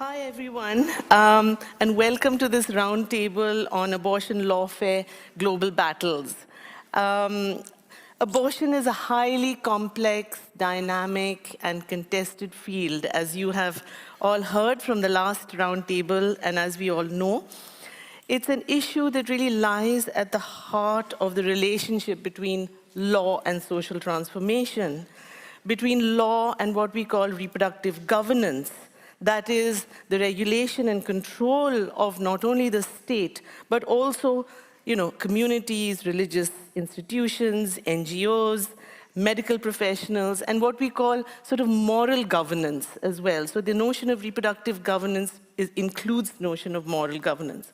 Hi, everyone, and welcome to this roundtable on abortion lawfare global battles. Abortion is a highly complex, dynamic, and contested field, as you have all heard from the last roundtable, and as we all know. It's an issue that really lies at the heart of the relationship between law and social transformation, between law and what we call reproductive governance. That is the regulation and control of not only the state, but also, communities, religious institutions, NGOs, medical professionals, and what we call sort of moral governance as well. So the notion of reproductive governance includes the notion of moral governance.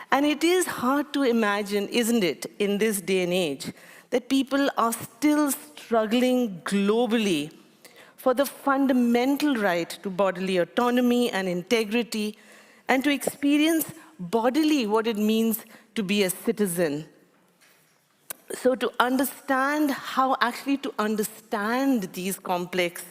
And it is hard to imagine, isn't it, in this day and age, that people are still struggling globally for the fundamental right to bodily autonomy and integrity, and to experience bodily what it means to be a citizen. So to understand to understand these complex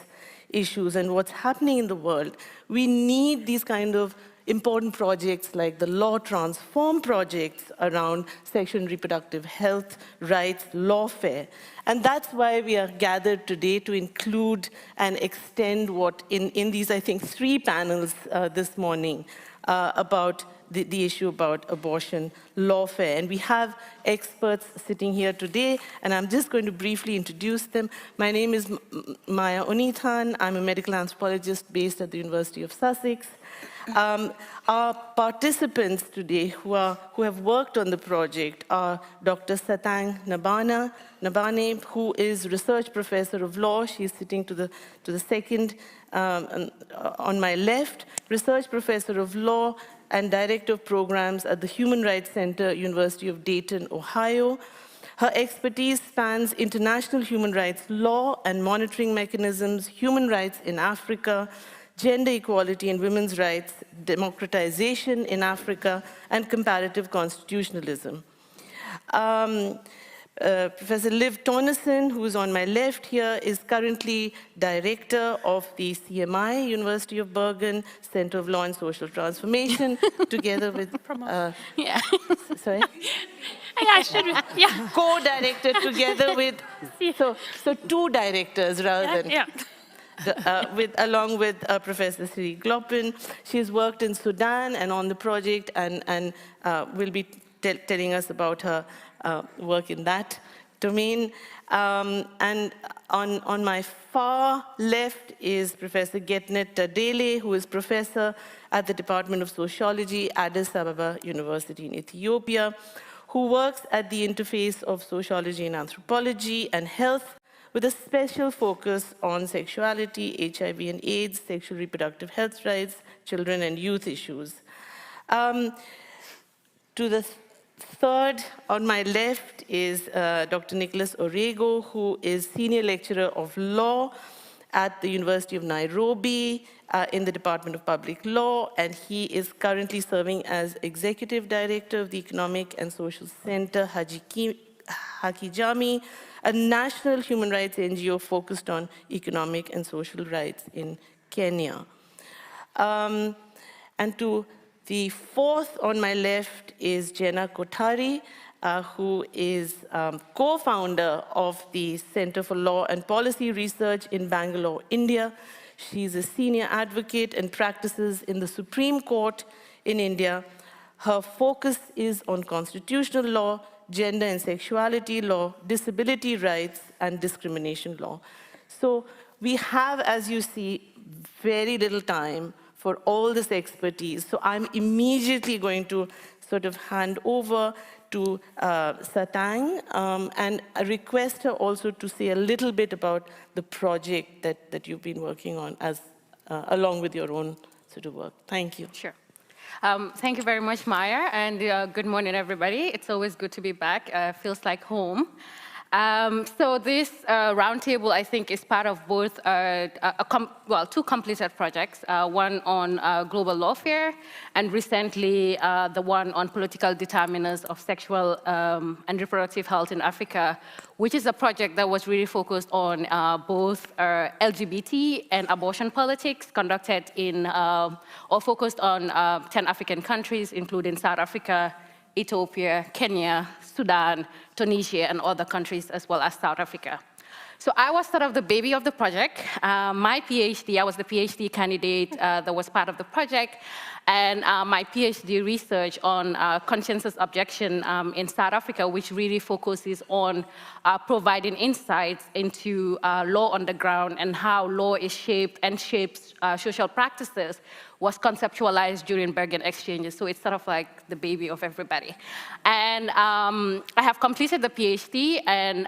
issues and what's happening in the world, we need these kind of important projects like the Law Transform projects around sexual and reproductive health rights, Lawfare. And that's why we are gathered today to include and extend what in these, I think, 3 panels this morning about the issue about abortion lawfare. And we have experts sitting here today, and I'm just going to briefly introduce them. My name is Maya Unithan. I'm a medical anthropologist based at the University of Sussex. Our participants today who have worked on the project are Dr. Satang Nabane, who is research professor of law. She's sitting to the second on my left, research professor of law and director of programs at the Human Rights Center, University of Dayton, Ohio. Her expertise spans international human rights law and monitoring mechanisms, human rights in Africa, gender equality and women's rights, democratization in Africa, and comparative constitutionalism. Professor Liv Tonneson, who is on my left here, is currently director of the CMI, University of Bergen, Center of Law and Social Transformation, together with... yeah. Sorry? I should, yeah. Co-director together with... So 2 directors rather than... Yeah. Along with Professor Sri Glopin. She's worked in Sudan and on the project and will be telling us about her work in that domain. And on my far left is Professor Getnet Tadele, who is professor at the Department of Sociology, Addis Ababa University in Ethiopia, who works at the interface of sociology and anthropology and health, with a special focus on sexuality, HIV and AIDS, sexual reproductive health rights, children and youth issues. To the third on my left is Dr. Nicholas Orego, who is senior lecturer of law at the University of Nairobi in the Department of Public Law, and he is currently serving as executive director of the Economic and Social Center Hakijami, a national human rights NGO focused on economic and social rights in Kenya. And to the fourth on my left is Jenna Kothari, who is co-founder of the Center for Law and Policy Research in Bangalore, India. She's a senior advocate and practices in the Supreme Court in India. Her focus is on constitutional law, gender and sexuality law, disability rights, and discrimination law. So we have, as you see, very little time for all this expertise. So I'm immediately going to sort of hand over to Satang, and I request her also to say a little bit about the project that you've been working on along with your own sort of work. Thank you. Sure. Thank you very much, Maya, and good morning, everybody. It's always good to be back. Feels like home. So this roundtable, I think, is part of both, two completed projects, one on global lawfare, and recently the one on political determinants of sexual and reproductive health in Africa, which is a project that was really focused on both LGBT and abortion politics, conducted in, or focused on 10 African countries, including South Africa, Ethiopia, Kenya, Sudan, Tunisia, and other countries, as well as South Africa. So I was sort of the baby of the project. My PhD, I was the PhD candidate that was part of the project, and my PhD research on conscientious objection in South Africa, which really focuses on providing insights into law on the ground and how law is shaped and shapes social practices, was conceptualized during Bergen exchanges. So it's sort of like the baby of everybody. And I have completed the PhD and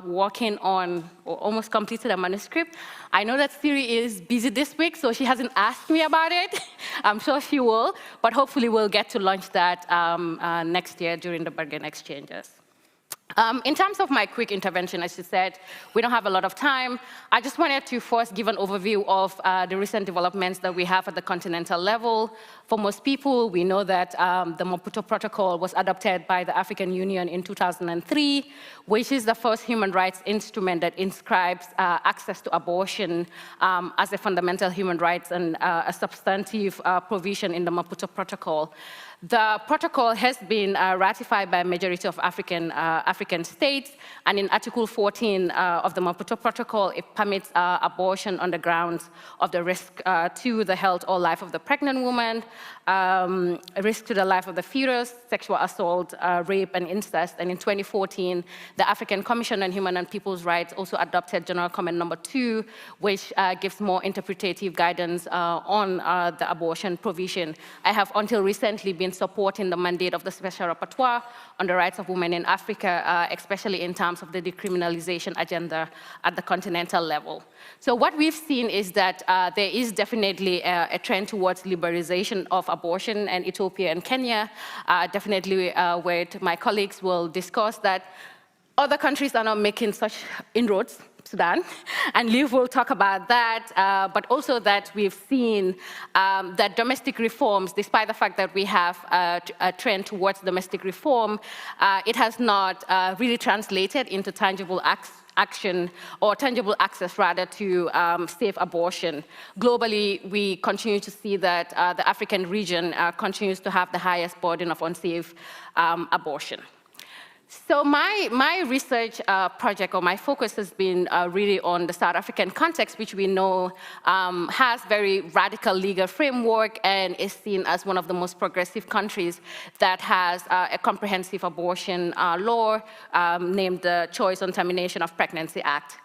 working on, or almost completed a manuscript. I know that Siri is busy this week, so she hasn't asked me about it. I'm sure she will, but hopefully we'll get to launch that next year during the Bergen exchanges. In terms of my quick intervention, as you said, we don't have a lot of time. I just wanted to first give an overview of the recent developments that we have at the continental level. For most people, we know that the Maputo Protocol was adopted by the African Union in 2003, which is the first human rights instrument that inscribes access to abortion as a fundamental human rights and a substantive provision in the Maputo Protocol. The protocol has been ratified by a majority of African states, and in Article 14 of the Maputo Protocol, it permits abortion on the grounds of the risk to the health or life of the pregnant woman, risk to the life of the fetus, sexual assault, rape, and incest. And in 2014, the African Commission on Human and People's Rights also adopted General Comment Number 2, which gives more interpretative guidance on the abortion provision. I have until recently been supporting the mandate of the Special Rapporteur on the rights of women in Africa, especially in terms of the decriminalization agenda at the continental level. So what we've seen is that there is definitely a trend towards liberalization of abortion in Ethiopia and Kenya. Definitely where my colleagues will discuss that other countries are not making such inroads, Sudan, and Liv will talk about that, but also that we've seen that domestic reforms, despite the fact that we have a trend towards domestic reform, it has not really translated into tangible action or tangible access, rather, to safe abortion. Globally, we continue to see that the African region continues to have the highest burden of unsafe abortion. So my research project, or my focus, has been really on the South African context, which we know has very radical legal framework and is seen as one of the most progressive countries that has a comprehensive abortion law named the Choice on Termination of Pregnancy Act.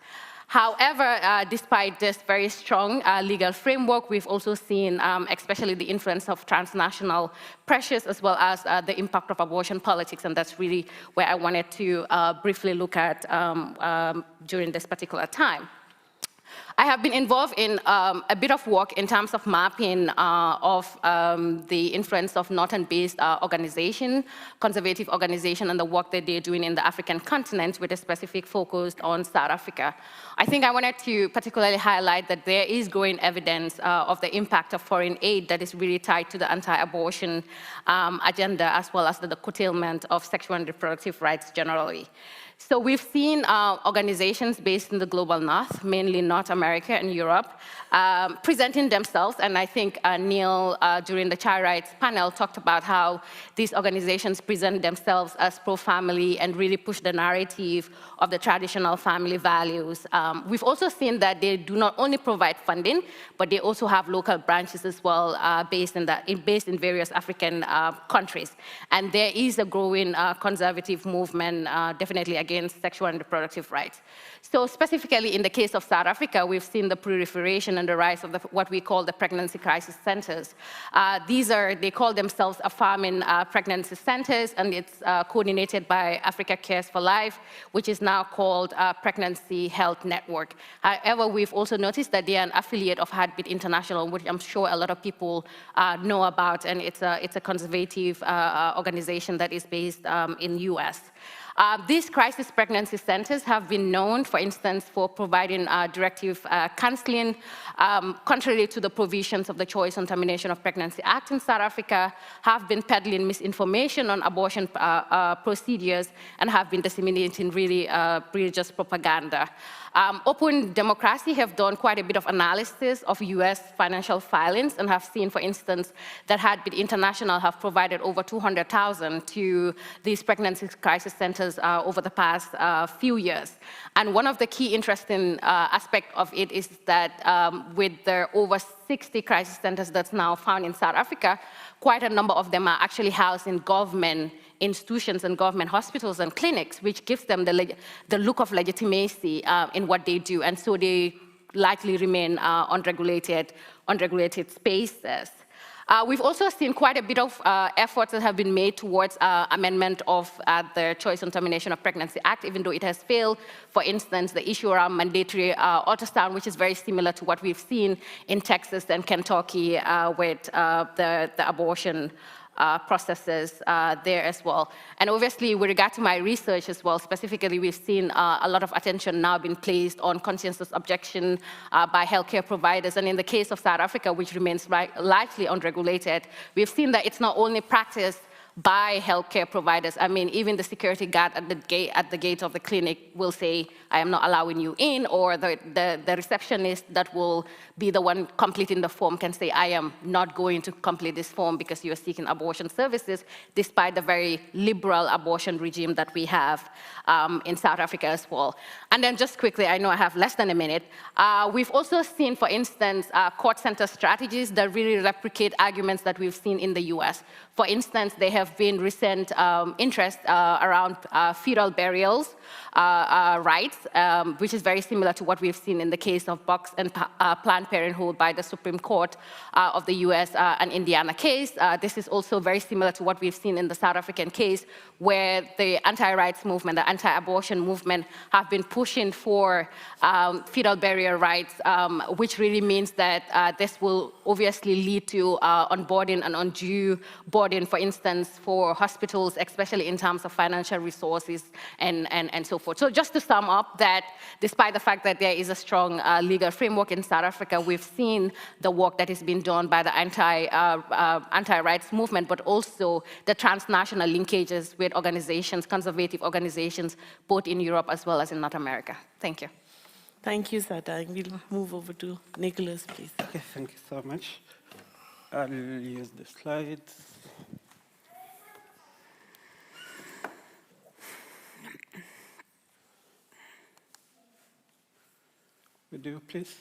However, despite this very strong legal framework, we've also seen especially the influence of transnational pressures, as well as the impact of abortion politics, and that's really where I wanted to briefly look at during this particular time. I have been involved in a bit of work in terms of mapping of the influence of Northern-based conservative organization, and the work that they're doing in the African continent with a specific focus on South Africa. I think I wanted to particularly highlight that there is growing evidence of the impact of foreign aid that is really tied to the anti-abortion agenda, as well as the curtailment of sexual and reproductive rights generally. So we've seen organizations based in the global north, mainly North America and Europe, presenting themselves, and I think Neil, during the child rights panel, talked about how these organizations present themselves as pro-family and really push the narrative of the traditional family values. We've also seen that they do not only provide funding, but they also have local branches as well, based in various African countries. And there is a growing conservative movement, definitely against sexual and reproductive rights. So specifically in the case of South Africa, we've seen the proliferation and the rise of what we call the pregnancy crisis centers. They call themselves affirming pregnancy centers, and it's coordinated by Africa Cares for Life, which is now called Pregnancy Health Network. However, we've also noticed that they are an affiliate of Heartbeat International, which I'm sure a lot of people know about, and it's a conservative organization that is based in US. These crisis pregnancy centers have been known, for instance, for providing directive counseling, contrary to the provisions of the Choice on Termination of Pregnancy Act in South Africa, have been peddling misinformation on abortion procedures, and have been disseminating really just propaganda. Open Democracy have done quite a bit of analysis of US financial filings and have seen, for instance, that Heartbeat International have provided over $200,000 to these pregnancy crisis centers over the past few years. And one of the key interesting aspects of it is that with the over 60 crisis centers that's now found in South Africa, quite a number of them are actually housed in government institutions and government hospitals and clinics, which gives them the look of legitimacy in what they do, and so they likely remain unregulated spaces. We've also seen quite a bit of efforts that have been made towards amendment of the Choice on Termination of Pregnancy Act, even though it has failed. For instance, the issue around mandatory ultrasound, which is very similar to what we've seen in Texas and Kentucky with the abortion processes there as well. And obviously, with regard to my research as well, specifically, we've seen a lot of attention now being placed on consensus objection by healthcare providers. And in the case of South Africa, which remains largely unregulated, we've seen that it's not only practiced by healthcare providers. I mean, even the security guard at the gate of the clinic will say, I am not allowing you in, or the receptionist that will be the one completing the form can say, I am not going to complete this form because you are seeking abortion services, despite the very liberal abortion regime that we have in South Africa as well. And then just quickly, I know I have less than a minute, we've also seen, for instance, court center strategies that really replicate arguments that we've seen in the US. For instance, there have been recent interest around fetal burials rights, which is very similar to what we've seen in the case of Bucks and Planned Parenthood by the Supreme Court of the US and Indiana case. This is also very similar to what we've seen in the South African case, where the anti-rights movement, the anti-abortion movement, have been pushing for fetal burial rights, which really means that this will obviously lead to onboarding and undue burden, for instance, for hospitals, especially in terms of financial resources and so forth. So just to sum up, that despite the fact that there is a strong legal framework in South Africa, we've seen the work that is being done by the anti-rights movement, but also the transnational linkages with organizations, conservative organizations, both in Europe as well as in North America. Thank you. Thank you, Satang. We'll move over to Nicholas, please. Okay, thank you so much. I'll use the slides. Would you please?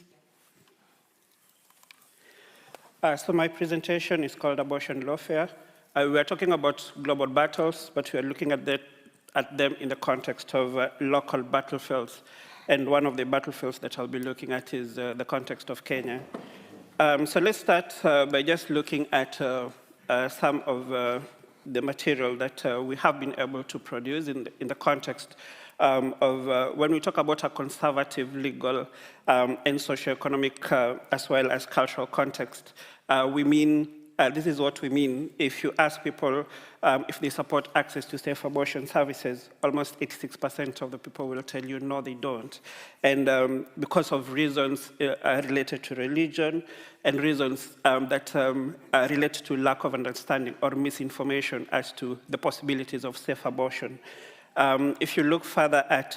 So my presentation is called Abortion Lawfare. We are talking about global battles, but we are looking at them in the context of local battlefields. And one of the battlefields that I'll be looking at is the context of Kenya. So let's start by just looking at some of the material that we have been able to produce in the context of when we talk about a conservative legal and socioeconomic as well as cultural context. We mean, this is what we mean if you ask people if they support access to safe abortion services, almost 86% of the people will tell you no, they don't. And because of reasons related to religion and reasons that relate to lack of understanding or misinformation as to the possibilities of safe abortion. If you look further at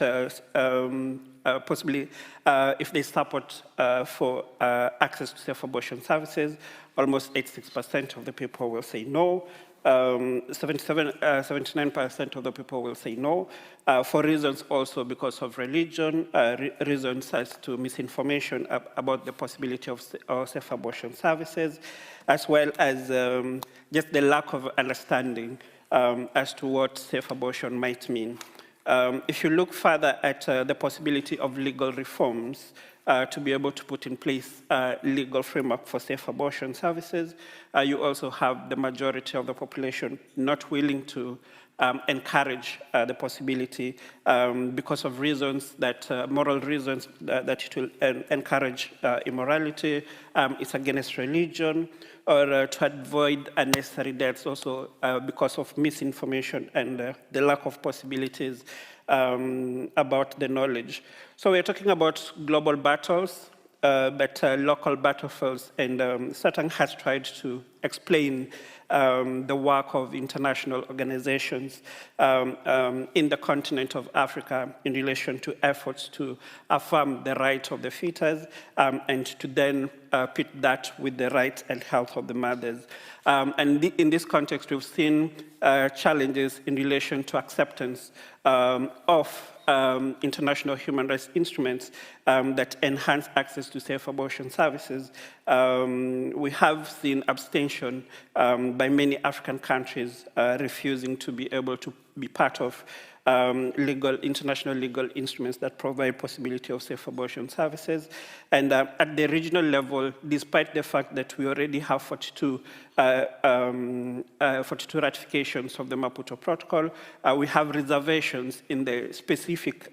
possibly if they support for access to safe abortion services, almost 86% of the people will say no. 79% of the people will say no, for reasons also because of religion, reasons as to misinformation about the possibility of safe abortion services, as well as just the lack of understanding as to what safe abortion might mean. If you look further at the possibility of legal reforms, to be able to put in place a legal framework for safe abortion services. You also have the majority of the population not willing to encourage the possibility because of reasons that, moral reasons that it will encourage immorality, it's against religion, or to avoid unnecessary deaths also because of misinformation and the lack of possibilities about the knowledge. So we're talking about global battles, but local battlefields, and Satan has tried to explain the work of international organizations in the continent of Africa in relation to efforts to affirm the right of the fetus and to then pit that with the right and health of the mothers. And in this context, we've seen challenges in relation to acceptance of international human rights instruments that enhance access to safe abortion services. We have seen abstention by many African countries refusing to be able to be part of international legal instruments that provide possibility of safe abortion services. And at the regional level, despite the fact that we already have 42 ratifications of the Maputo Protocol, we have reservations in the specific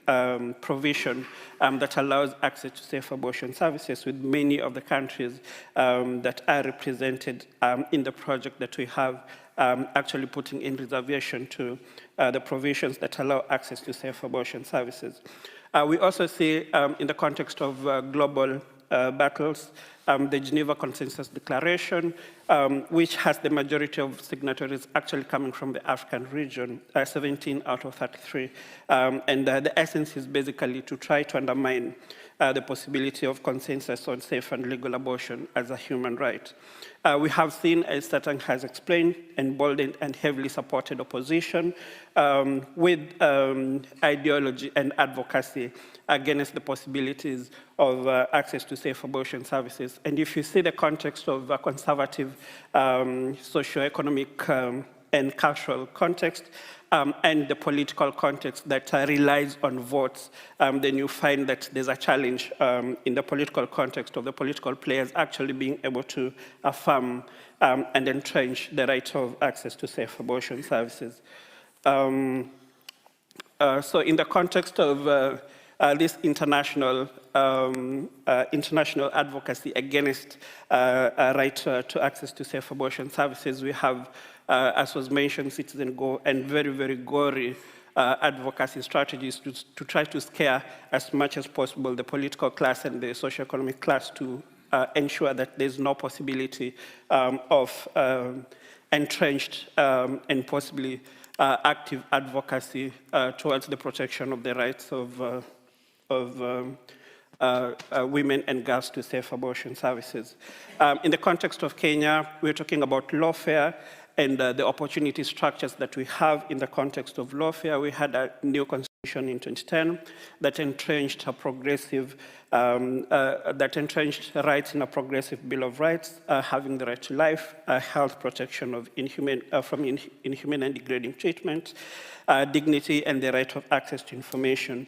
provision that allows access to safe abortion services with many of the countries that are represented in the project that we have actually putting in reservation to the provisions that allow access to safe abortion services. We also see in the context of global battles, the Geneva Consensus Declaration, which has the majority of signatories actually coming from the African region, 17 out of 33. And the essence is basically to try to undermine the possibility of consensus on safe and legal abortion as a human right. We have seen, as Satan has explained, emboldened and heavily supported opposition with ideology and advocacy against the possibilities of access to safe abortion services. And if you see the context of a conservative socioeconomic and cultural context, and the political context that relies on votes, then you find that there's a challenge in the political context of the political players actually being able to affirm and entrench the right of access to safe abortion services. So in the context of this international advocacy against a right to access to safe abortion services, we have, as was mentioned, Citizen Go and very, very gory advocacy strategies to try to scare as much as possible the political class and the socioeconomic class to ensure that there's no possibility of entrenched and possibly active advocacy towards the protection of the rights of women and girls to safe abortion services. In the context of Kenya, we're talking about lawfare and the opportunity structures that we have in the context of lawfare. We had a new constitution in 2010 that entrenched a progressive, that entrenched rights in a progressive Bill of Rights, having the right to life, health protection of from inhumane and degrading treatment, dignity, and the right of access to information.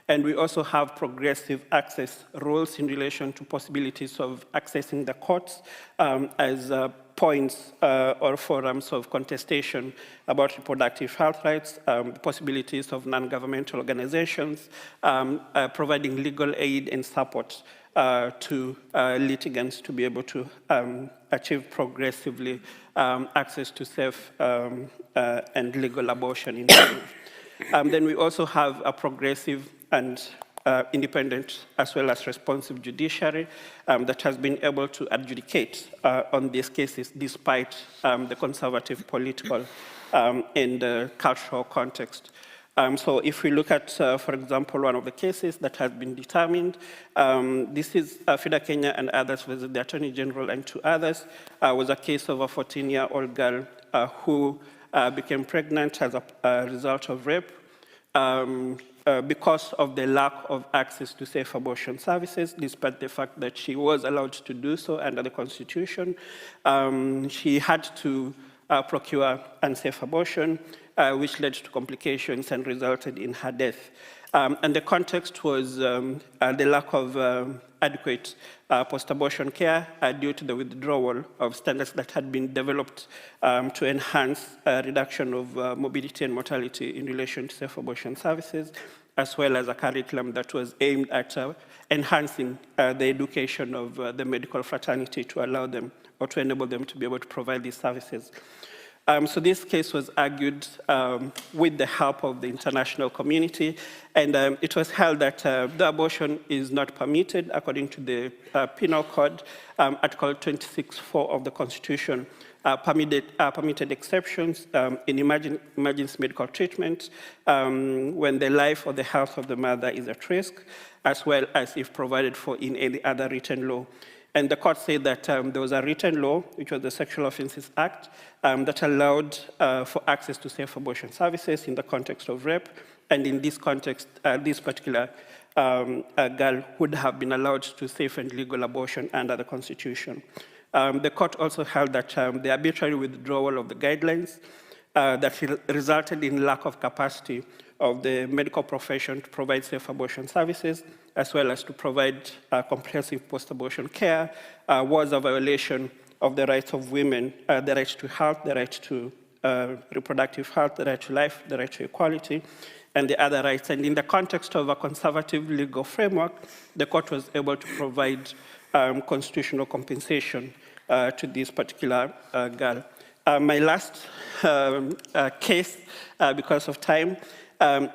And we also have progressive access rules in relation to possibilities of accessing the courts as points or forums of contestation about reproductive health rights, possibilities of non-governmental organizations, providing legal aid and support to litigants to be able to achieve progressively access to safe and legal abortion in Kenya. Then we also have a progressive and independent as well as responsive judiciary that has been able to adjudicate on these cases despite the conservative political and cultural context. So if we look at, for example, one of the cases that has been determined, this is FIDA Kenya and others with the Attorney General and two others, was a case of a 14-year-old girl who became pregnant as a result of rape. Because of the lack of access to safe abortion services, despite the fact that she was allowed to do so under the Constitution, she had to procure unsafe abortion, which led to complications and resulted in her death. And the context was the lack of adequate post-abortion care due to the withdrawal of standards that had been developed to enhance reduction of morbidity and mortality in relation to safe abortion services, as well as a curriculum that was aimed at enhancing the education of the medical fraternity to allow them or to enable them to be able to provide these services. So this case was argued with the help of the international community, and it was held that the abortion is not permitted according to the Penal Code, Article 26(4) of the Constitution, permitted exceptions in emergency medical treatment when the life or the health of the mother is at risk, as well as if provided for in any other written law. And the court said that there was a written law, which was the Sexual Offences Act, that allowed for access to safe abortion services in the context of rape. And in this context, this particular girl would have been allowed to safe and legal abortion under the Constitution. The court also held that the arbitrary withdrawal of the guidelines that resulted in lack of capacity of the medical profession to provide safe abortion services, as well as to provide comprehensive post-abortion care, was a violation of the rights of women, the right to health, the right to reproductive health, the right to life, the right to equality, and the other rights. And in the context of a conservative legal framework, the court was able to provide constitutional compensation to this particular girl. My last case, because of time,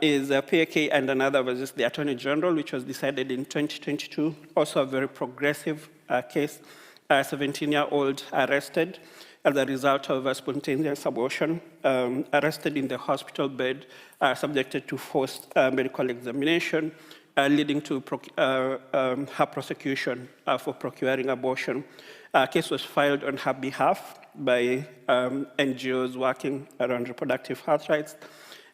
is PAK and another versus the Attorney General, which was decided in 2022. Also a very progressive case. A 17-year-old arrested as a result of a spontaneous abortion, arrested in the hospital bed, subjected to forced medical examination, leading to her prosecution for procuring abortion. A case was filed on her behalf by NGOs working around reproductive health rights,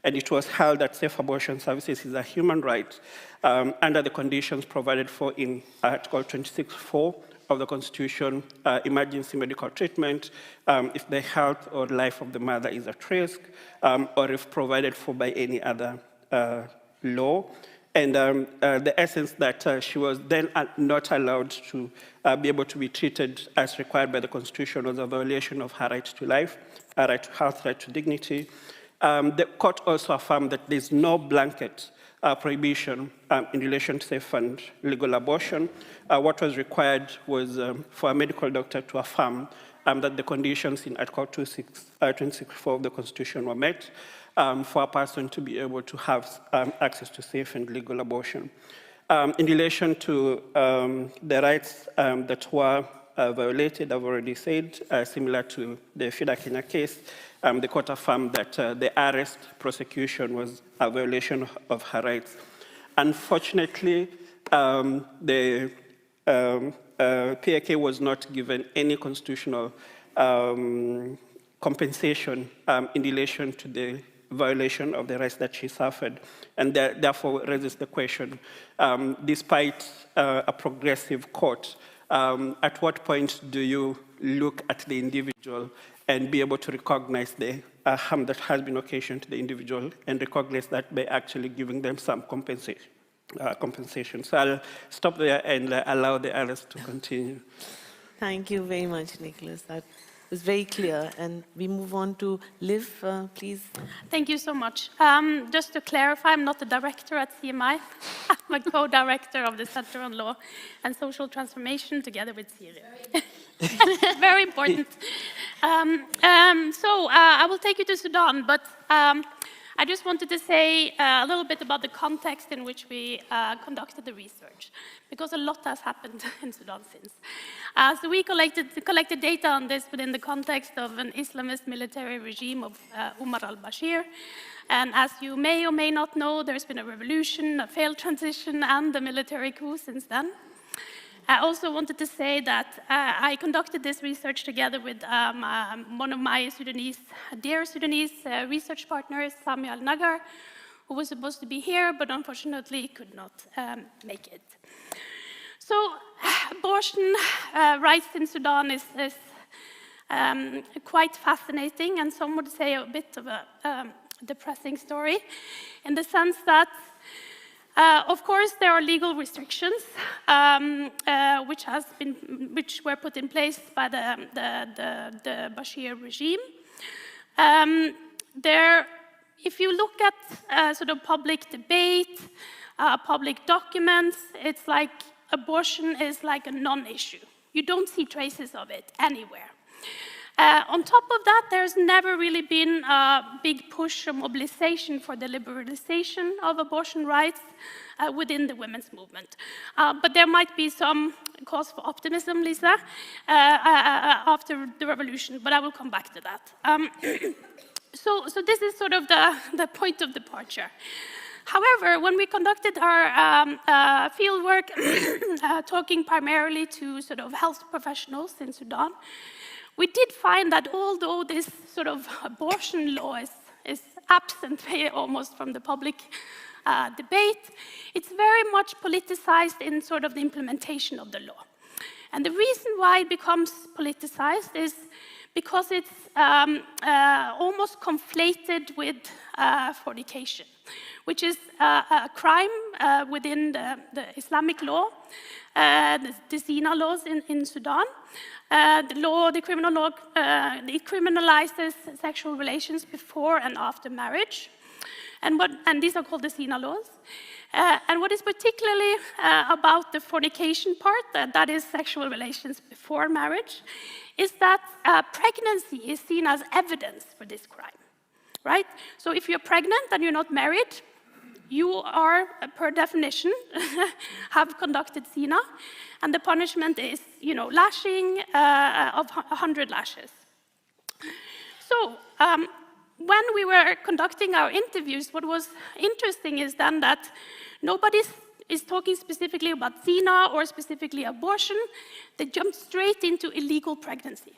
and it was held that safe abortion services is a human right under the conditions provided for in Article 26(4) of the Constitution, emergency medical treatment, if the health or life of the mother is at risk, or if provided for by any other law. And the essence that she was then not allowed to be able to be treated as required by the Constitution was a violation of her right to life, her right to health, right to dignity. The court also affirmed that there's no blanket prohibition in relation to safe and legal abortion. What was required was for a medical doctor to affirm that the conditions in Article 26(4) of the Constitution were met for a person to be able to have access to safe and legal abortion. In relation to the rights that were violated, I've already said, similar to the Fida Kenya case, the court affirmed that the arrest prosecution was a violation of her rights. Unfortunately, the PAK was not given any constitutional compensation in relation to the violation of the rights that she suffered, and therefore raises the question, despite a progressive court, at what point do you look at the individual and be able to recognize the harm that has been occasioned to the individual and recognize that by actually giving them some compensation. So I'll stop there and allow the others to continue. Thank you very much, Nicholas. That was very clear. And we move on to Liv, please. Thank you so much. Just to clarify, I'm not the director at CMI. I'm a co-director of the Center on Law and Social Transformation together with Syria. Very important. I will take you to Sudan, but I just wanted to say a little bit about the context in which we conducted the research, because a lot has happened in Sudan since. So we collected data on this within the context of an Islamist military regime of Umar al-Bashir. And as you may or may not know, there's been a revolution, a failed transition, and a military coup since then. I also wanted to say that I conducted this research together with one of my dear Sudanese research partners, Sami al-Nagar, who was supposed to be here, but unfortunately could not make it. So abortion rights in Sudan is quite fascinating, and some would say a bit of a depressing story, in the sense that Of course, there are legal restrictions which were put in place by the Bashir regime. If you look at sort of public debate, public documents, it's like abortion is like a non-issue. You don't see traces of it anywhere. On top of that, there's never really been a big push or mobilization for the liberalization of abortion rights within the women's movement. But there might be some cause for optimism, Lisa, after the revolution, but I will come back to that. So this is sort of the point of departure. However, when we conducted our field work, talking primarily to sort of health professionals in Sudan, we did find that although this sort of abortion law is absent almost from the public debate, it's very much politicized in sort of the implementation of the law. And the reason why it becomes politicized is because it's almost conflated with fornication, which is a crime within the Islamic law, the zina laws in Sudan. The criminal law, it criminalizes sexual relations before and after marriage, and these are called the zina laws. And what is particularly about the fornication part, that is sexual relations before marriage, is that pregnancy is seen as evidence for this crime, right? So if you're pregnant and you're not married, you are, per definition, have conducted zina, and the punishment is, lashing of 100 lashes. So when we were conducting our interviews, what was interesting is then that nobody is talking specifically about zina or specifically abortion. They jumped straight into illegal pregnancy.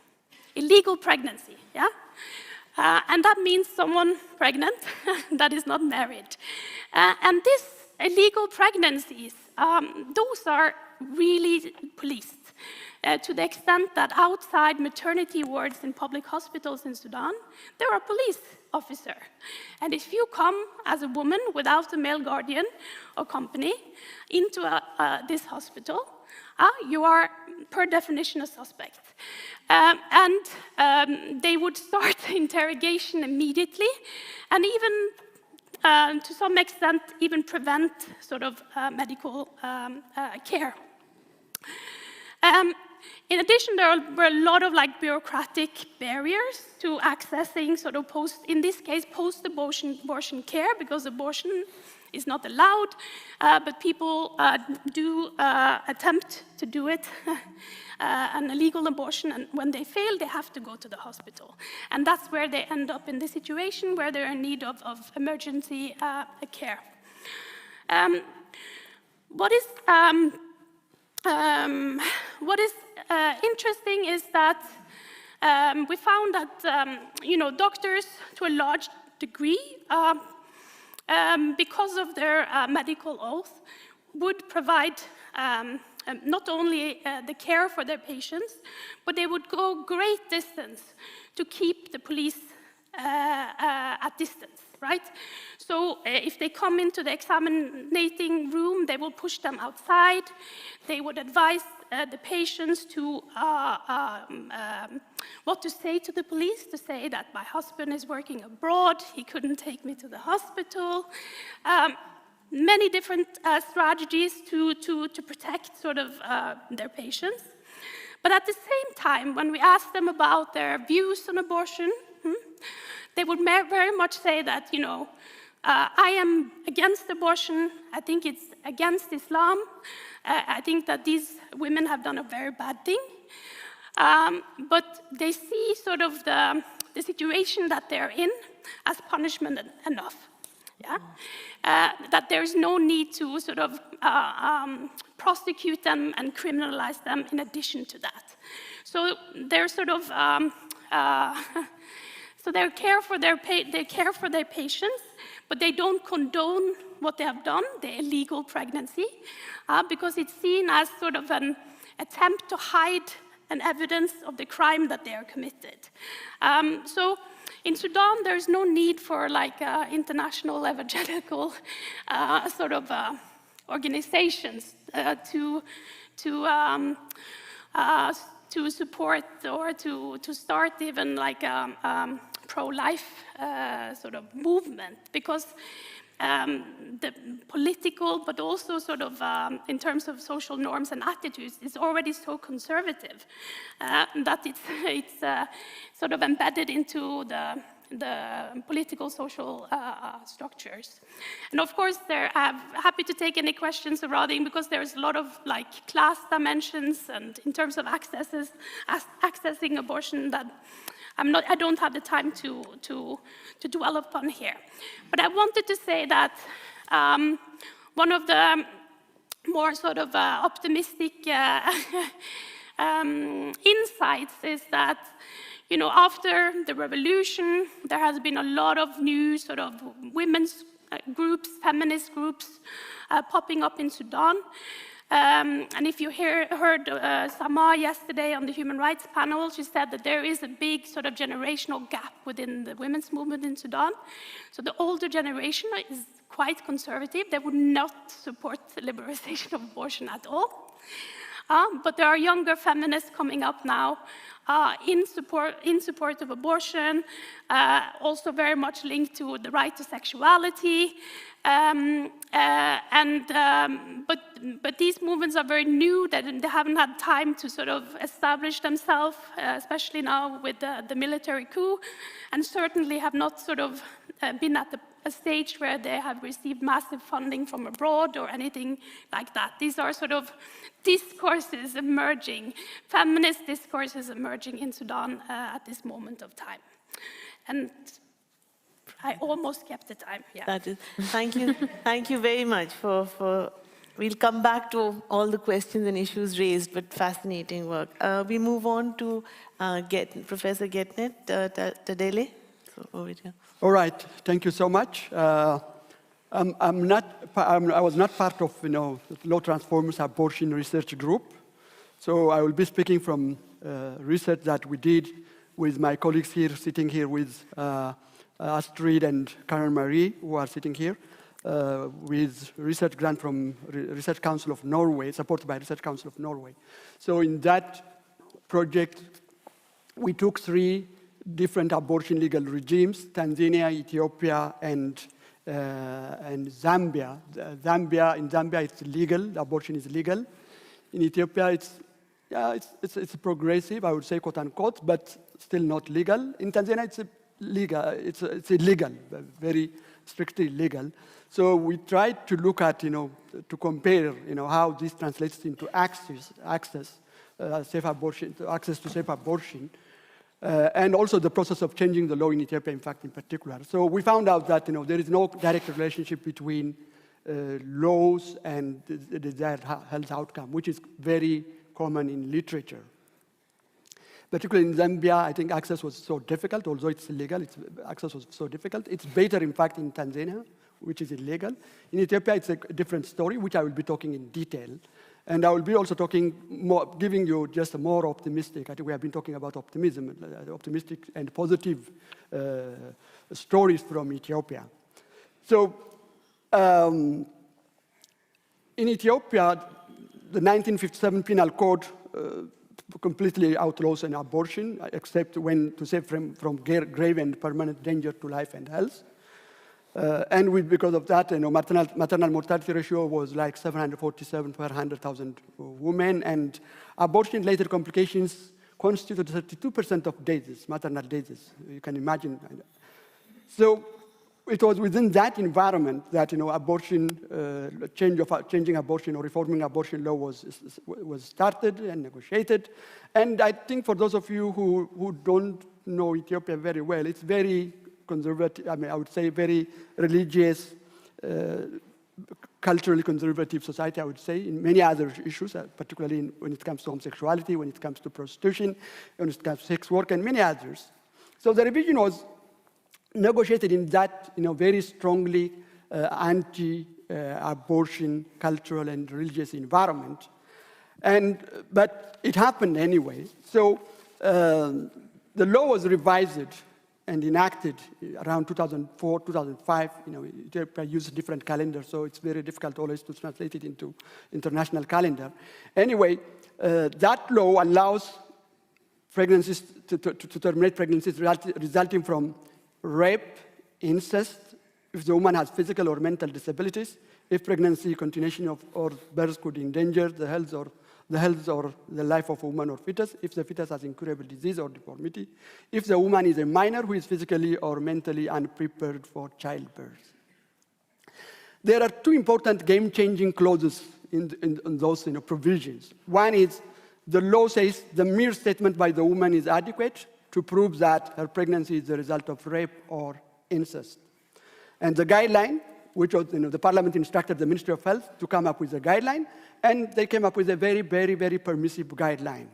Illegal pregnancy, yeah? And that means someone pregnant that is not married. And these illegal pregnancies, those are really policed to the extent that outside maternity wards in public hospitals in Sudan, there are police officers. And if you come as a woman without a male guardian or company into this hospital, you are, per definition, a suspect. And they would start interrogation immediately, and even, to some extent, even prevent sort of medical care. In addition, there were a lot of bureaucratic barriers to accessing sort of in this case, post-abortion care, because abortion is not allowed, but people do attempt to do it, an illegal abortion, and when they fail, they have to go to the hospital. And that's where they end up in the situation where they're in need of emergency care. What is interesting is that we found that doctors, to a large degree, because of their medical oath, would provide not only the care for their patients, but they would go great distance to keep the police at distance, right? So if they come into the examining room, they will push them outside. They would advise the patients to what to say to the police, to say that my husband is working abroad, he couldn't take me to the hospital. Many different strategies to protect sort of their patients. But at the same time, when we asked them about their views on abortion, they would very much say that, I am against abortion. I think it's against Islam. I think that these women have done a very bad thing. But they see sort of the situation that they're in as punishment enough. Yeah? That there's no need to sort of prosecute them and criminalize them in addition to that. So they're sort of, so they care for their patients, but they don't condone what they have done, the illegal pregnancy, because it's seen as sort of an attempt to hide an evidence of the crime that they are committed. So in Sudan, there's no need for international evangelical sort of organizations to support or to start even like a pro-life sort of movement, because the political, but also sort of in terms of social norms and attitudes, is already so conservative that it's sort of embedded into the political, social structures. And of course, I'm happy to take any questions surrounding, because there's a lot of like class dimensions and in terms of accessing abortion that I don't have the time to dwell upon here. But I wanted to say that one of the more sort of optimistic insights is that, you know, after the revolution, there has been a lot of new sort of women's groups, feminist groups popping up in Sudan. And if you heard Sama yesterday on the human rights panel, she said that there is a big sort of generational gap within the women's movement in Sudan. So the older generation is quite conservative. They would not support the liberalization of abortion at all. But there are younger feminists coming up now in support of abortion, also very much linked to the right to sexuality. But these movements are very new, that they haven't had time to sort of establish themselves, especially now with the military coup, and certainly have not sort of been at a stage where they have received massive funding from abroad or anything like that. These are sort of discourses emerging, feminist discourses emerging in Sudan at this moment of time. And I almost kept the time, yeah. That is, thank you very much for we'll come back to all the questions and issues raised, but fascinating work. We move on to Professor Getnet Tadele. So over here. All right, thank you so much. I was not part of, you know, the Law Transformers Abortion Research Group, so I will be speaking from research that we did with my colleagues here, sitting here with Astrid and Karen Marie, who are sitting here, with research grant from Research Council of Norway, supported by Research Council of Norway. So in that project, we took 3 different abortion legal regimes: Tanzania, Ethiopia, and Zambia. In Zambia, it's legal. Abortion is legal. In Ethiopia, it's progressive, I would say, quote unquote, but still not legal. In Tanzania, it's illegal, very strictly illegal. So we tried to look at, you know, to compare, you know, how this translates into access to safe abortion. And also the process of changing the law in Ethiopia, in fact, in particular. So we found out that, you know, there is no direct relationship between laws and the desired health outcome, which is very common in literature. Particularly in Zambia, I think access was so difficult, although it's illegal, access was so difficult. It's better, in fact, in Tanzania, which is illegal. In Ethiopia, it's a different story, which I will be talking in detail. And I will be also talking more, giving you just a more optimistic, I think we have been talking about optimism, optimistic and positive stories from Ethiopia. So in Ethiopia, the 1957 Penal Code completely outlaws an abortion, except when to save from grave and permanent danger to life and health. And because of that, you know, maternal mortality ratio was like 747 per 100,000 women, and abortion-related complications constituted 32% of deaths, maternal deaths. You can imagine. So it was within that environment that, you know, abortion, changing abortion or reforming abortion law was started and negotiated. And I think for those of you who don't know Ethiopia very well, it's very conservative, I mean, I would say very religious, culturally conservative society, I would say, in many other issues, particularly when it comes to homosexuality, when it comes to prostitution, when it comes to sex work, and many others. So the revision was negotiated in that, you know, very strongly anti-abortion cultural and religious environment. But it happened anyway. So the law was revised, and enacted around 2004, 2005. Ethiopia used different calendars, so it's very difficult always to translate it into international calendar. Anyway, that law allows pregnancies to terminate pregnancies resulting from rape, incest, if the woman has physical or mental disabilities, if pregnancy, continuation or birth could endanger the health or the life of a woman or fetus, if the fetus has incurable disease or deformity, if the woman is a minor who is physically or mentally unprepared for childbirth. There are two important game-changing clauses in those provisions. One is the law says the mere statement by the woman is adequate to prove that her pregnancy is the result of rape or incest. And the guideline, which was, the parliament instructed the Ministry of Health to come up with a guideline, and they came up with a very, very, very permissive guideline,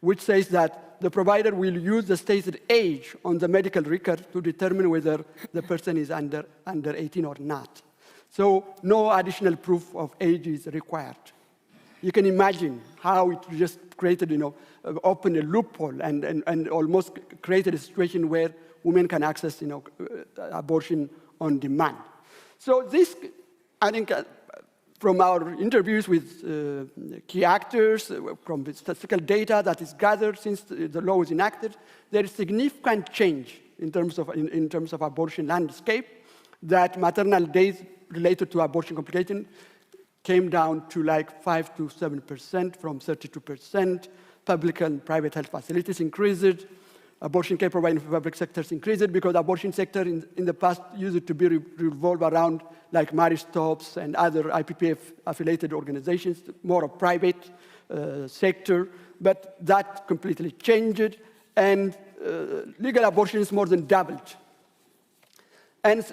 which says that the provider will use the stated age on the medical record to determine whether the person is under 18 or not. So no additional proof of age is required. You can imagine how it just created, opened a loophole and almost created a situation where women can access, abortion on demand. So this, I think, from our interviews with key actors, from the statistical data that is gathered since the law was enacted, there is significant change in terms of abortion landscape, that maternal days related to abortion complication came down to like 5 to 7% from 32%. Public and private health facilities increased. Abortion care provided for public sectors increased because the abortion sector in the past used to be revolved around like marriage stops and other IPPF-affiliated organizations, more a private sector, but that completely changed, and legal abortions more than doubled. And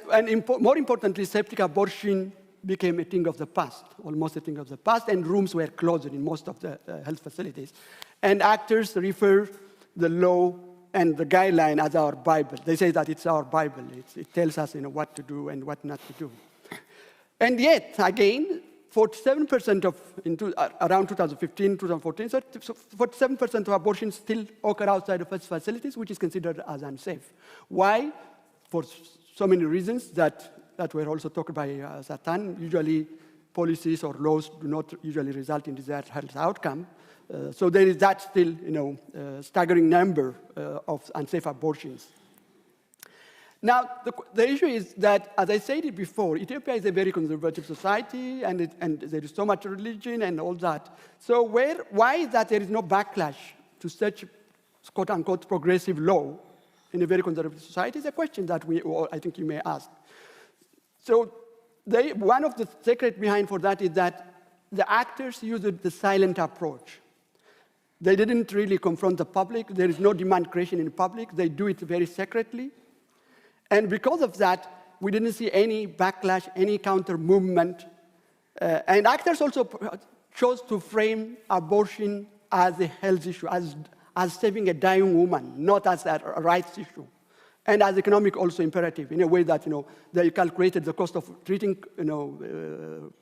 more importantly, septic abortion became a thing of the past, almost a thing of the past, and rooms were closed in most of the health facilities. And actors refer the law and the guideline as our Bible. They say that it's our Bible. It tells us what to do and what not to do. And yet, again, 47% around 2015, 2014, 47% of abortions still occur outside of health facilities, which is considered as unsafe. Why? For so many reasons that were also talked by Satan. Usually, policies or laws do not usually result in desired health outcome. So there is that still, staggering number of unsafe abortions. Now, the issue is that, as I said it before, Ethiopia is a very conservative society, and there is so much religion and all that. So why is that there is no backlash to such, quote-unquote, progressive law in a very conservative society is a question that I think you may ask. So one of the secrets behind for that is that the actors used the silent approach. They didn't really confront the public. There is no demand creation in the public. They do it very secretly. And because of that, we didn't see any backlash, any counter-movement. And actors also chose to frame abortion as a health issue, as saving a dying woman, not as a rights issue. And as economic also imperative, in a way that, they calculated the cost of treating,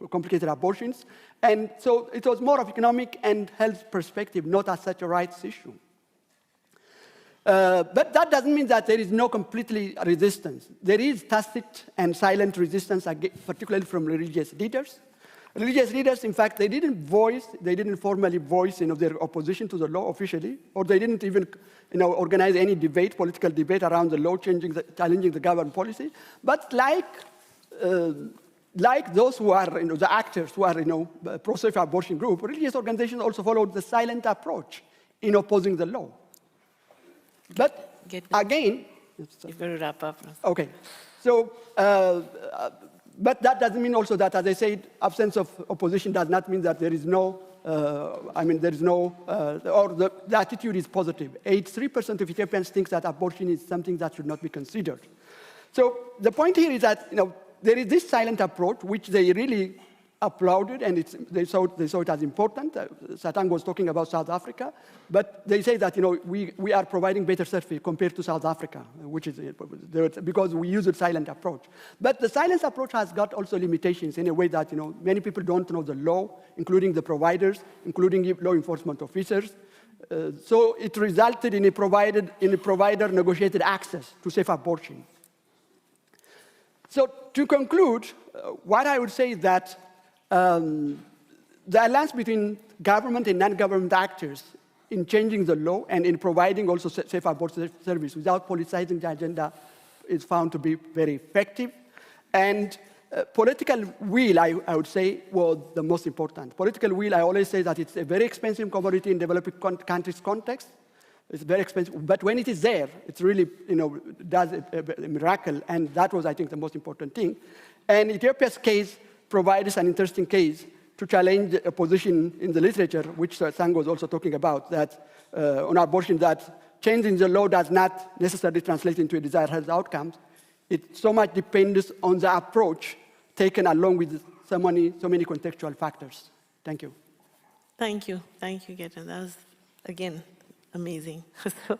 complicated abortions. And so it was more of economic and health perspective, not as such a rights issue. But that doesn't mean that there is no completely resistance. There is tacit and silent resistance, particularly from religious leaders. Religious leaders, in fact, they didn't formally voice their opposition to the law officially, or they didn't even organize any debate, political debate around the law, challenging the government policy. But like those who are the actors who are pro-safe abortion group, religious organizations also followed the silent approach in opposing the law. But again, you've got to wrap up. Okay, so. But that doesn't mean also that, as I said, absence of opposition does not mean that there is no, or the attitude is positive. 83% of Ethiopians think that abortion is something that should not be considered. So the point here is that, there is this silent approach, which they really applauded, and they saw it as important. Satang was talking about South Africa, but they say that we are providing better service compared to South Africa, which is because we use a silent approach. But the silent approach has got also limitations in a way that many people don't know the law, including the providers, including law enforcement officers. So it resulted in a provider-negotiated access to safe abortion. So to conclude, what I would say is that the alliance between government and non-government actors in changing the law and in providing also safe abortion service without politicizing the agenda is found to be very effective. And political will, I would say, was the most important. Political will, I always say that it's a very expensive commodity in developing countries' context. It's very expensive, but when it is there, it really, does a miracle, and that was, I think, the most important thing. And Ethiopia's case provides an interesting case to challenge a position in the literature, which Sang was also talking about, that on abortion, that changing the law does not necessarily translate into a desired health outcomes. It so much depends on the approach taken along with so many contextual factors. Thank you. Thank you, Getan. That was, again, amazing. So,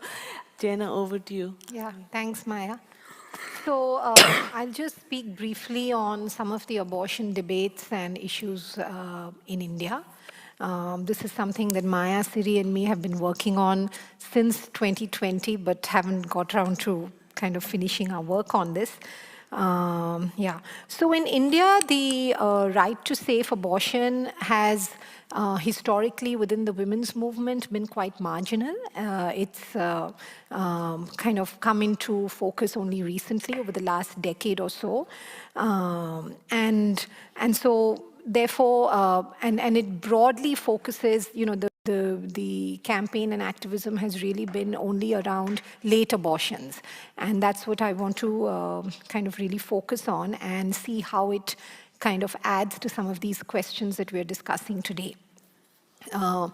Jenna, over to you. Yeah, thanks, Maya. So I'll just speak briefly on some of the abortion debates and issues in India. This is something that Maya, Siri, and me have been working on since 2020, but haven't got around to kind of finishing our work on this. Yeah. So in India, the right to safe abortion has historically within the women's movement been quite marginal. It's kind of come into focus only recently over the last decade or so. And so therefore, and it broadly focuses, the campaign and activism has really been only around late abortions. And that's what I want to kind of really focus on and see how it kind of adds to some of these questions that we're discussing today. The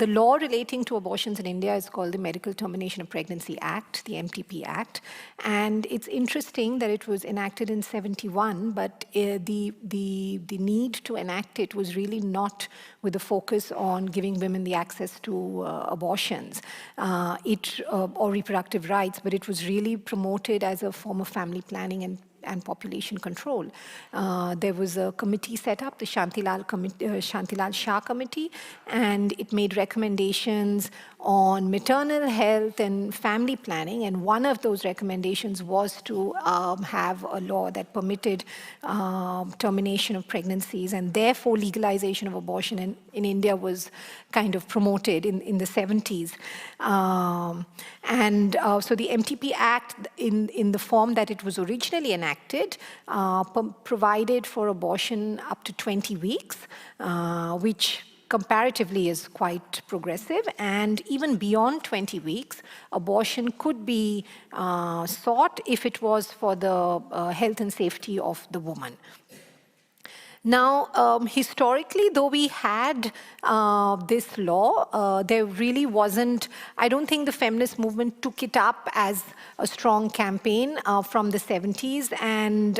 law relating to abortions in India is called the Medical Termination of Pregnancy Act, the MTP Act. And it's interesting that it was enacted in {71, but the need to enact it was really not with a focus on giving women the access to abortions or reproductive rights, but it was really promoted as a form of family planning and population control. There was a committee set up, the Shantilal Shah Committee, and it made recommendations on maternal health and family planning, and one of those recommendations was to have a law that permitted termination of pregnancies, and therefore legalization of abortion in India was kind of promoted in the 70s. So the MTP Act, in the form that it was originally enacted, provided for abortion up to 20 weeks, which comparatively is quite progressive, and even beyond 20 weeks, abortion could be sought if it was for the health and safety of the woman. Now, historically, though we had this law, there really wasn't, I don't think the feminist movement took it up as a strong campaign from the 70s. And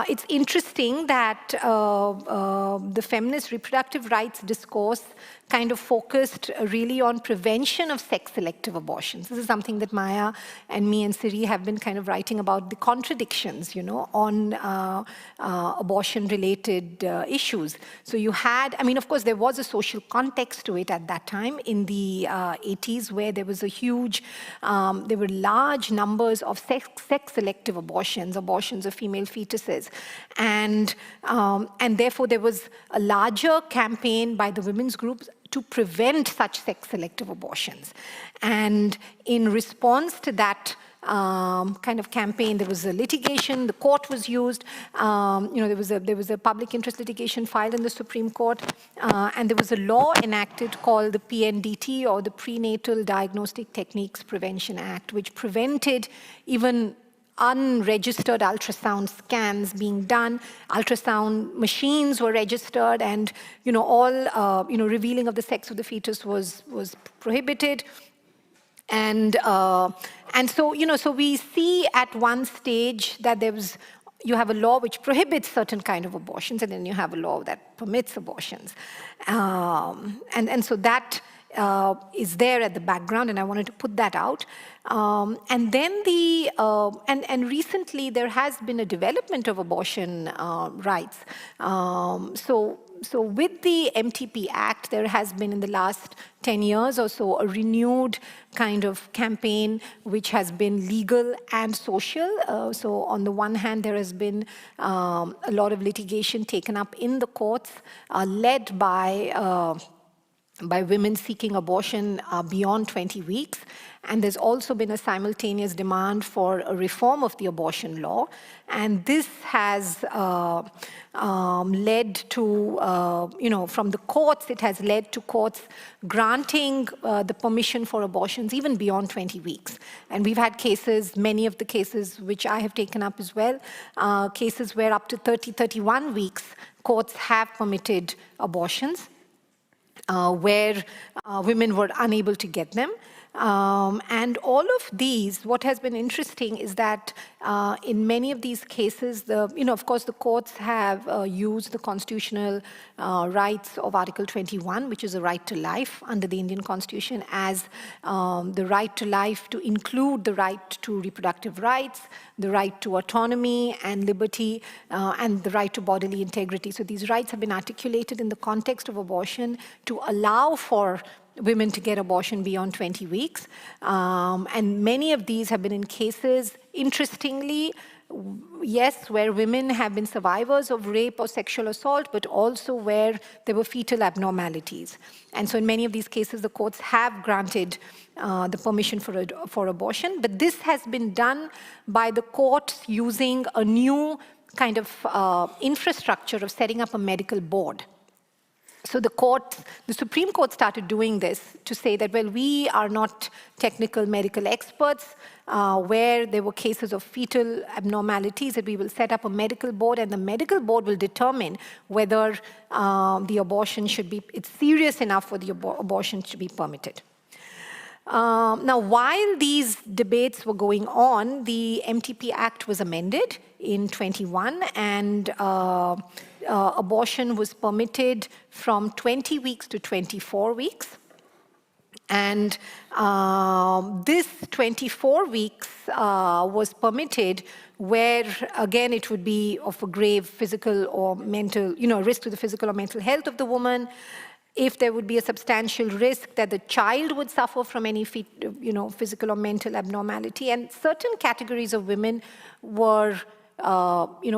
it's interesting that the feminist reproductive rights discourse kind of focused really on prevention of sex-selective abortions. This is something that Maya and me and Siri have been kind of writing about, the contradictions, on abortion-related issues. So you had, I mean, of course, there was a social context to it at that time in the 80s, where there was a huge, there were large numbers of sex-selective abortions of female fetuses. And therefore, there was a larger campaign by the women's groups to prevent such sex-selective abortions. And in response to that kind of campaign, there was a litigation, the court was used, there was a public interest litigation filed in the Supreme Court, and there was a law enacted called the PNDT, or the Prenatal Diagnostic Techniques Prevention Act, which prevented even unregistered ultrasound scans being done. Ultrasound machines were registered, and all revealing of the sex of the fetus was prohibited. And so so we see at one stage that you have a law which prohibits certain kind of abortions, and then you have a law that permits abortions, and so that is there at the background, and I wanted to put that out. And then and recently there has been a development of abortion rights. So so with the MTP Act, there has been in the last 10 years or so a renewed kind of campaign which has been legal and social. So on the one hand, there has been a lot of litigation taken up in the courts, led by women seeking abortion beyond 20 weeks. And there's also been a simultaneous demand for a reform of the abortion law. And this has led to, from the courts, it has led to courts granting the permission for abortions even beyond 20 weeks. And we've had cases, many of the cases which I have taken up as well, cases where up to 30, 31 weeks, courts have permitted abortions. Where women were unable to get them. And all of these, what has been interesting is that in many of these cases, of course, the courts have used the constitutional rights of Article 21, which is a right to life under the Indian Constitution, as the right to life to include the right to reproductive rights, the right to autonomy and liberty, and the right to bodily integrity. So these rights have been articulated in the context of abortion to allow for women to get abortion beyond 20 weeks. And many of these have been in cases, interestingly, yes, where women have been survivors of rape or sexual assault, but also where there were fetal abnormalities. And so in many of these cases, the courts have granted the permission for abortion. But this has been done by the courts using a new kind of infrastructure of setting up a medical board. So the Supreme Court started doing this to say that, well, we are not technical medical experts. Where there were cases of fetal abnormalities, that we will set up a medical board, and the medical board will determine whether the abortion should be, it's serious enough for the abortion to be permitted. Now, while these debates were going on, the MTP Act was amended in 21, and abortion was permitted from 20 weeks to 24 weeks. And this 24 weeks was permitted where, again, it would be of a grave physical or mental, risk to the physical or mental health of the woman, if there would be a substantial risk that the child would suffer from any physical or mental abnormality. And certain categories of women were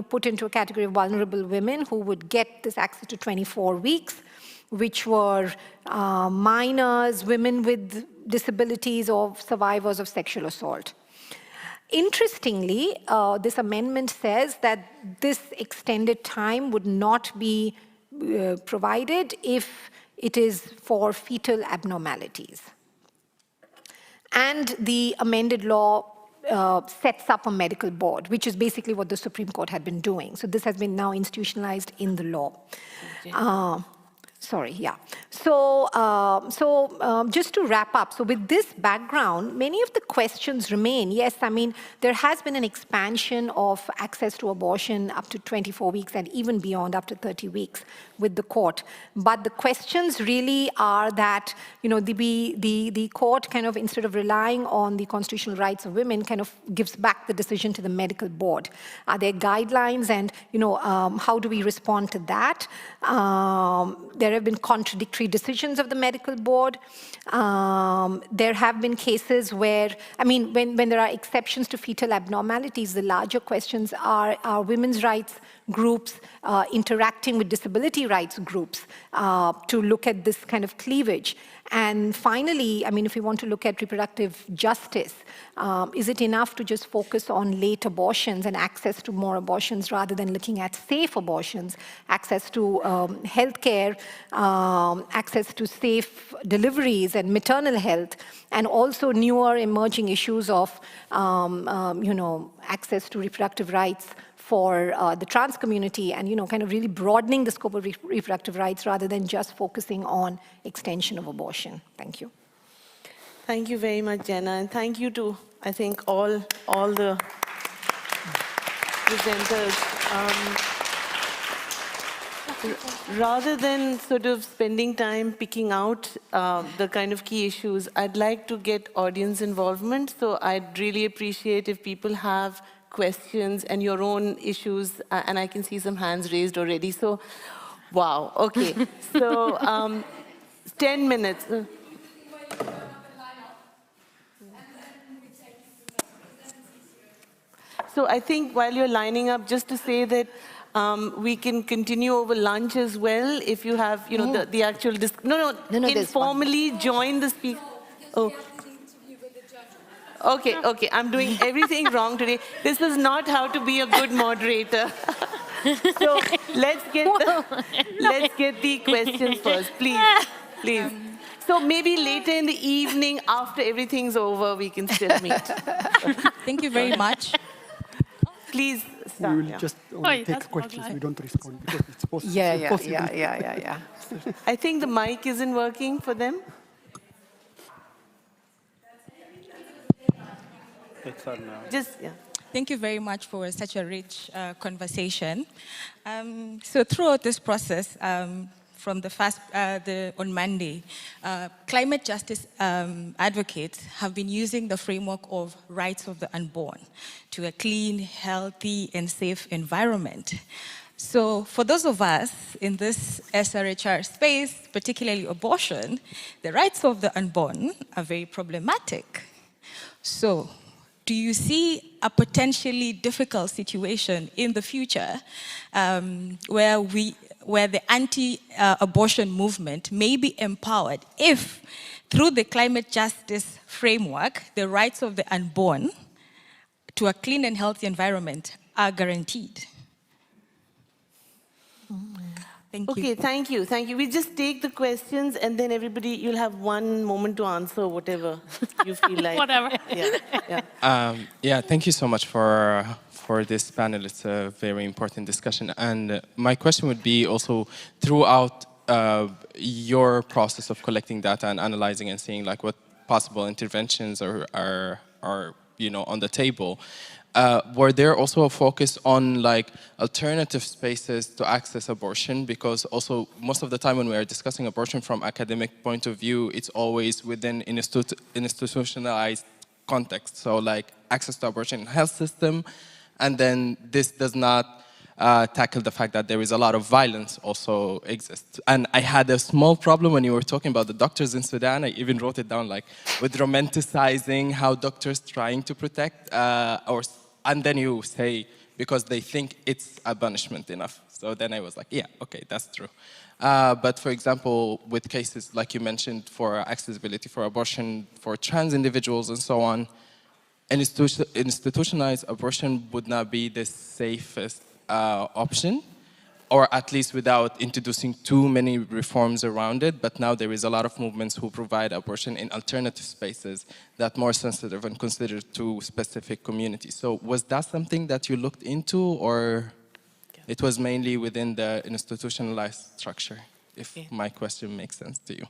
put into a category of vulnerable women who would get this access to 24 weeks, which were minors, women with disabilities, or survivors of sexual assault. Interestingly, this amendment says that this extended time would not be provided if it is for fetal abnormalities. And the amended law sets up a medical board, which is basically what the Supreme Court had been doing. So this has been now institutionalized in the law. Okay. So just to wrap up, so with this background, many of the questions remain. Yes, I mean, there has been an expansion of access to abortion up to 24 weeks and even beyond up to 30 weeks with the court. But the questions really are that, the court kind of, instead of relying on the constitutional rights of women, kind of gives back the decision to the medical board. Are there guidelines, and, how do we respond to that? There have been contradictory decisions of the medical board. There have been cases where, when there are exceptions to fetal abnormalities, the larger questions are women's rights groups interacting with disability rights groups to look at this kind of cleavage. And finally, if we want to look at reproductive justice, is it enough to just focus on late abortions and access to more abortions rather than looking at safe abortions, access to healthcare, access to safe deliveries and maternal health, and also newer emerging issues of access to reproductive rights for the trans community, and kind of really broadening the scope of reproductive rights rather than just focusing on extension of abortion. Thank you. Thank you very much, Jenna, and thank you to, I think, all the presenters. Rather than sort of spending time picking out the kind of key issues, I'd like to get audience involvement. So I'd really appreciate if people have questions and your own issues, and I can see some hands raised already. So Wow, okay. So 10 minutes. So I think while you're lining up, just to say that we can continue over lunch as well if you have, the actual, No, there's informally join the speaker. Oh. Okay, I'm doing everything wrong today. This is not how to be a good moderator. So let's get the questions first, please. So maybe later in the evening, after everything's over, we can still meet. Thank you very much. Please We start. will just only take questions. We don't respond because it's possible. Yeah. I think the mic isn't working for them. It's on now. Thank you very much for such a rich conversation. So throughout this process, from on Monday, climate justice advocates have been using the framework of rights of the unborn to a clean, healthy, and safe environment. So for those of us in this SRHR space, particularly abortion, the rights of the unborn are very problematic. So do you see a potentially difficult situation in the future where the anti-abortion movement may be empowered if, through the climate justice framework, the rights of the unborn to a clean and healthy environment are guaranteed? Thank you. Okay, thank you. We just take the questions and then everybody, you'll have 1 moment to answer whatever you feel like. Whatever. Yeah, thank you so much for this panel. It's a very important discussion. And my question would be also throughout your process of collecting data and analyzing and seeing like what possible interventions are on the table. Were there also a focus on like alternative spaces to access abortion? Because also most of the time when we are discussing abortion from academic point of view, it's always within institutionalized context. So like access to abortion health system, and then this does not tackle the fact that there is a lot of violence also exists. And I had a small problem when you were talking about the doctors in Sudan. I even wrote it down like with romanticizing how doctors trying to protect and then you say because they think it's a punishment enough. So then I was like, yeah, okay, that's true. But for example, with cases like you mentioned for accessibility for abortion for trans individuals and so on, institutionalized abortion would not be the safest option, or at least without introducing too many reforms around it. But now there is a lot of movements who provide abortion in alternative spaces that are more sensitive and considered to specific communities. So was that something that you looked into, or it was mainly within the institutionalized structure, if my question makes sense to you?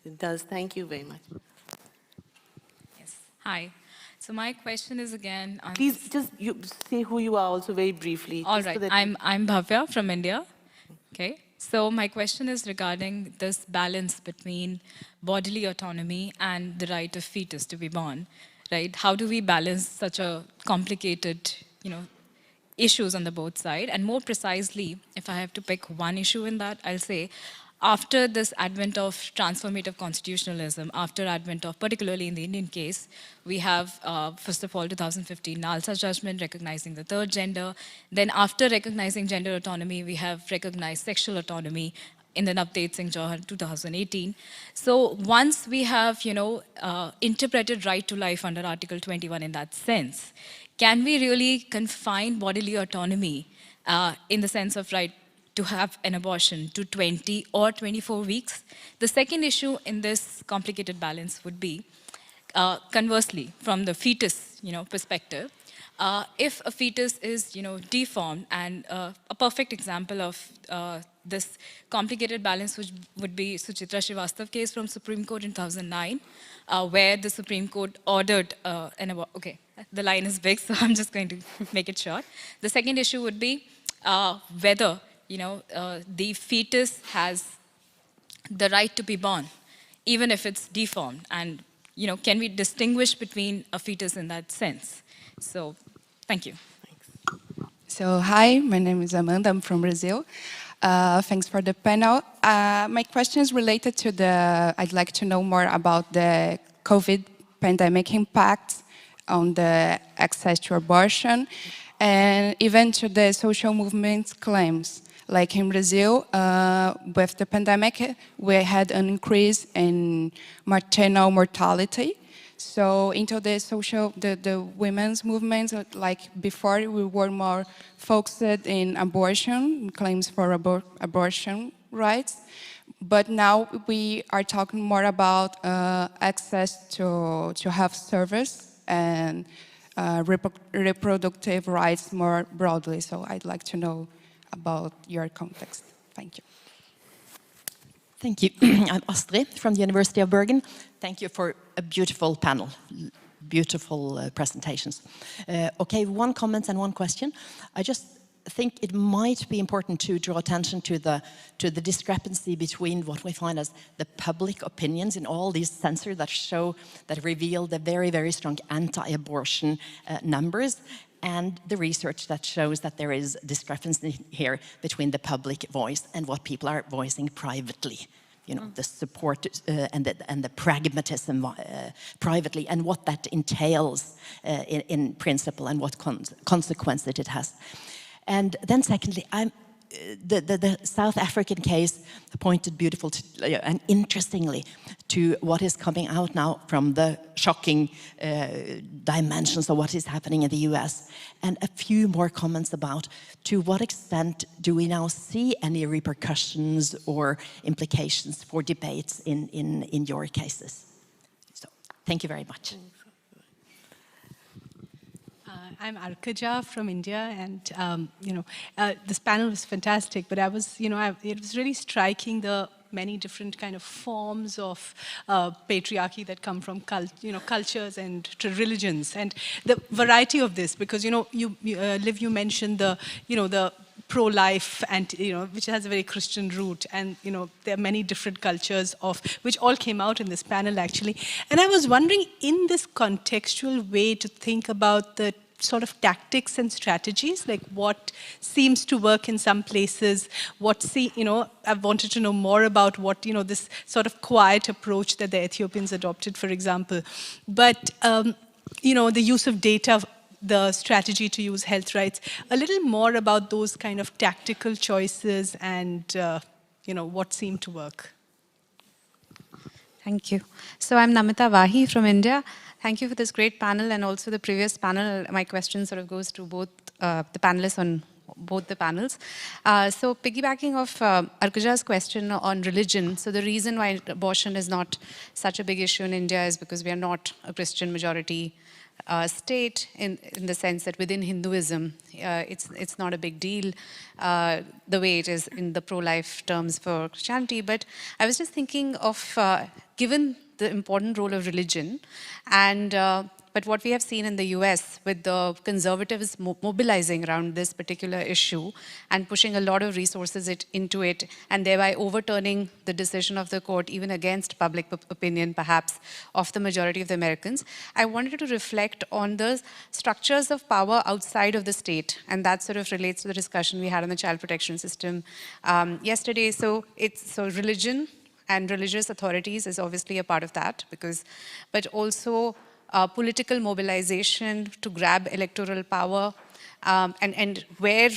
It does. Thank you very much. Yes. Hi. So my question is again on... Please just say who you are also very briefly. All right. I'm Bhavya from India. Okay. So my question is regarding this balance between bodily autonomy and the right of fetus to be born, right? How do we balance such a complicated, issues on the both sides? And more precisely, if I have to pick one issue in that, I'll say, after this advent of transformative constitutionalism, after advent of, particularly in the Indian case, we have, first of all, 2015 Nalsa judgment recognizing the third gender. Then after recognizing gender autonomy, we have recognized sexual autonomy in the Navteej Singh Jauhar 2018. So once we have, interpreted right to life under Article 21 in that sense, can we really confine bodily autonomy in the sense of right to have an abortion to 20 or 24 weeks? The second issue in this complicated balance would be, conversely, from the fetus, perspective, if a fetus is, deformed, and a perfect example of this complicated balance would be Suchitra Srivastava case from Supreme Court in 2009, where the Supreme Court ordered an abortion. Okay, the line is big, so I'm just going to make it short. The second issue would be whether the fetus has the right to be born, even if it's deformed. And, can we distinguish between a fetus in that sense? So, thank you. So, hi, my name is Amanda, I'm from Brazil. Thanks for the panel. My question is related to I'd like to know more about the COVID pandemic impact on the access to abortion and even to the social movement claims. Like in Brazil, with the pandemic, we had an increase in maternal mortality. So into the women's movement, like before, we were more focused in abortion, claims for abortion rights. But now we are talking more about access to health service and reproductive rights more broadly. So I'd like to know about your context. Thank you. Thank you. I'm Astrid from the University of Bergen. Thank you for a beautiful panel, beautiful presentations. Okay, one comment and one question. I just think it might be important to draw attention to the discrepancy between what we find as the public opinions in all these census that reveal the very, very strong anti-abortion numbers, and the research that shows that there is discrepancy here between the public voice and what people are voicing privately. You know, the support and the pragmatism privately, and what that entails in principle, and what consequences it has. And then secondly, the South African case pointed beautifully and interestingly to what is coming out now from the shocking dimensions of what is happening in the US. And a few more comments about to what extent do we now see any repercussions or implications for debates in your cases. So, thank you very much. I'm Arkaja from India, and this panel was fantastic. But I was, it was really striking the many different kind of forms of patriarchy that come from cultures and religions, and the variety of this. Because Liv, you mentioned the pro-life, and which has a very Christian root, and there are many different cultures which all came out in this panel actually. And I was wondering, in this contextual way to think about the sort of tactics and strategies, like what seems to work in some places, I wanted to know more about what, this sort of quiet approach that the Ethiopians adopted, for example. But, the use of data, the strategy to use health rights, a little more about those kind of tactical choices and, what seemed to work. Thank you. So I'm Namita Vahi from India. Thank you for this great panel, and also the previous panel. My question sort of goes to both the panelists on both the panels. So piggybacking off Arkaja's question on religion, so the reason why abortion is not such a big issue in India is because we are not a Christian majority state in the sense that within Hinduism, it's not a big deal the way it is in the pro-life terms for Christianity. But I was just thinking of, given the important role of religion, and but what we have seen in the US with the conservatives mobilizing around this particular issue and pushing a lot of resources into it, and thereby overturning the decision of the court even against public opinion perhaps of the majority of the Americans, I wanted to reflect on the structures of power outside of the state, and that sort of relates to the discussion we had on the child protection system yesterday. So religion and religious authorities is obviously a part of that, but also political mobilization to grab electoral power, and where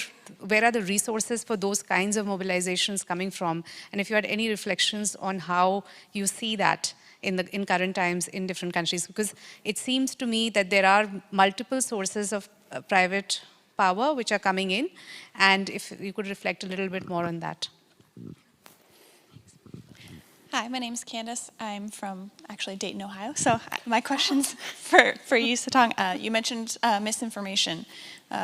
are the resources for those kinds of mobilizations coming from? And if you had any reflections on how you see that in current times in different countries, because it seems to me that there are multiple sources of private power which are coming in, and if you could reflect a little bit more on that. Hi, my name's Candace. I'm from actually Dayton, Ohio. So my question's for you, Satang. You mentioned misinformation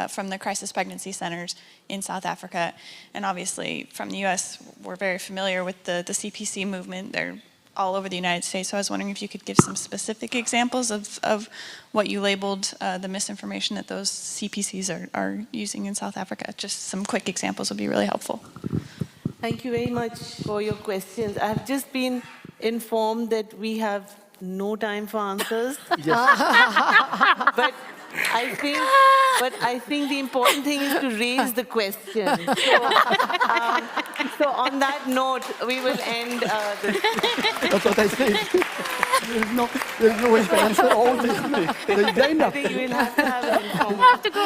from the crisis pregnancy centers in South Africa. And obviously from the US, we're very familiar with the CPC movement. They're all over the United States. So I was wondering if you could give some specific examples of what you labeled the misinformation that those CPCs are using in South Africa. Just some quick examples would be really helpful. Thank you very much for your questions. I've just been informed that we have no time for answers. Yes. But I think the important thing is to raise the question. So on that note, we will end this. That's what I say. There's no way to answer all this. I think we'll have to have an informal.